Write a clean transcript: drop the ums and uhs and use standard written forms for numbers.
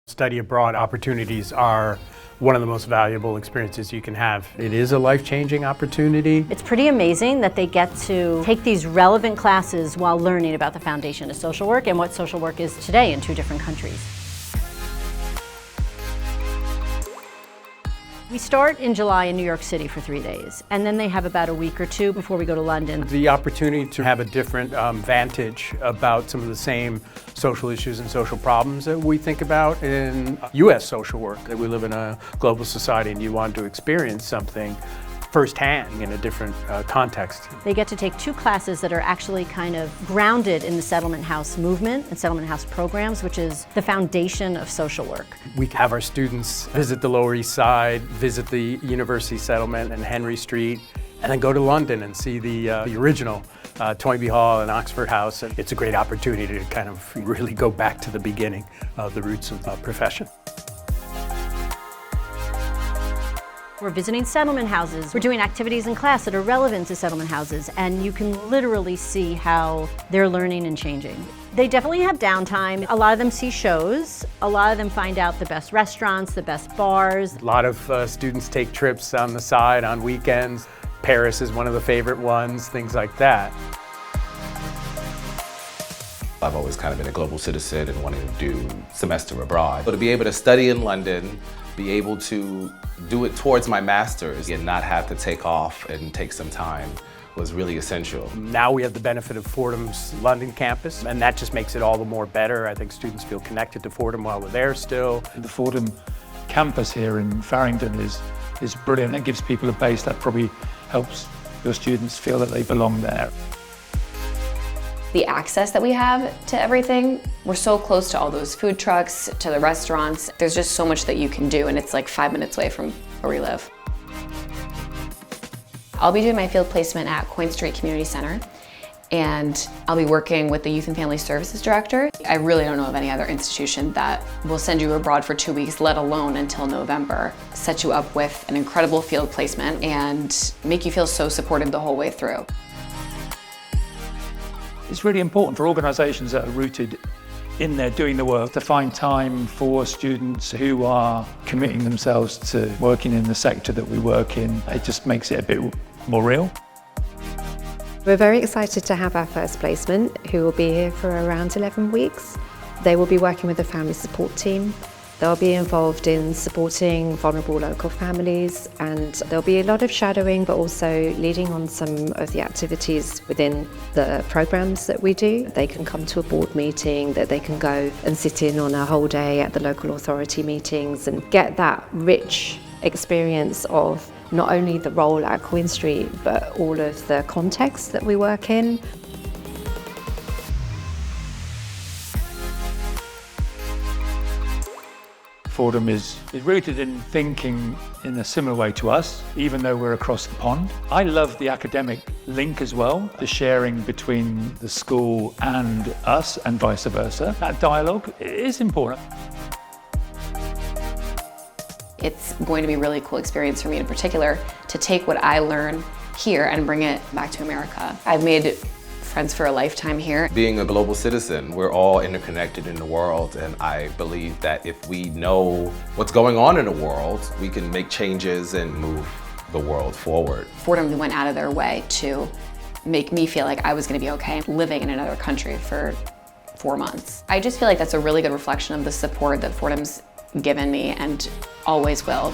Study abroad opportunities are one of the most valuable experiences you can have. It is a life-changing opportunity. It's pretty amazing that they get to take these relevant classes while learning about the foundation of social work and what social work is today in 2 different countries. We start in July in New York City for 3 days, and then they have about a week or 2 before we go to London. The opportunity to have a different vantage about some of the same social issues and social problems that we think about in U.S. social work. That we live in a global society and you want to experience something firsthand in a different context. They get to take 2 classes that are actually kind of grounded in the settlement house movement and settlement house programs, which is the foundation of social work. We have our students visit the Lower East Side, visit the University Settlement and Henry Street, and then go to London and see the original Toynbee Hall and Oxford House. And it's a great opportunity to kind of really go back to the beginning of the roots of the profession. We're visiting settlement houses. We're doing activities in class that are relevant to settlement houses, and you can literally see how they're learning and changing. They definitely have downtime. A lot of them see shows. A lot of them find out the best restaurants, the best bars. A lot of students take trips on the side on weekends. Paris is one of the favorite ones, things like that. I've always kind of been a global citizen and wanting to do semester abroad. But to be able to study in London, be able to do it towards my master's and not have to take off and take some time was really essential. Now we have the benefit of Fordham's London campus, and that just makes it all the more better. I think students feel connected to Fordham while they're there still. The Fordham campus here in Farringdon is brilliant. It gives people a base that probably helps your students feel that they belong there. The access that we have to everything, we're so close to all those food trucks, to the restaurants. There's just so much that you can do, and it's like 5 minutes away from where we live. I'll be doing my field placement at Coin Street Community Center, and I'll be working with the Youth and Family Services Director. I really don't know of any other institution that will send you abroad for 2 weeks, let alone until November, set you up with an incredible field placement and make you feel so supported the whole way through. It's really important for organisations that are rooted in there doing the work to find time for students who are committing themselves to working in the sector that we work in. It just makes it a bit more real. We're very excited to have our first placement, who will be here for around 11 weeks. They will be working with the family support team. They'll be involved in supporting vulnerable local families, and there'll be a lot of shadowing, but also leading on some of the activities within the programs that we do. They can come to a board meeting, that they can go and sit in on a whole day at the local authority meetings and get that rich experience of not only the role at Coin Street, but all of the context that we work in. Fordham is rooted in thinking in a similar way to us, even though we're across the pond. I love the academic link as well, the sharing between the school and us and vice versa. That dialogue is important. It's going to be a really cool experience for me in particular to take what I learn here and bring it back to America. I've made friends for a lifetime here. Being a global citizen, we're all interconnected in the world, and I believe that if we know what's going on in the world, we can make changes and move the world forward. Fordham went out of their way to make me feel like I was going to be okay living in another country for 4 months. I just feel like that's a really good reflection of the support that Fordham's given me and always will.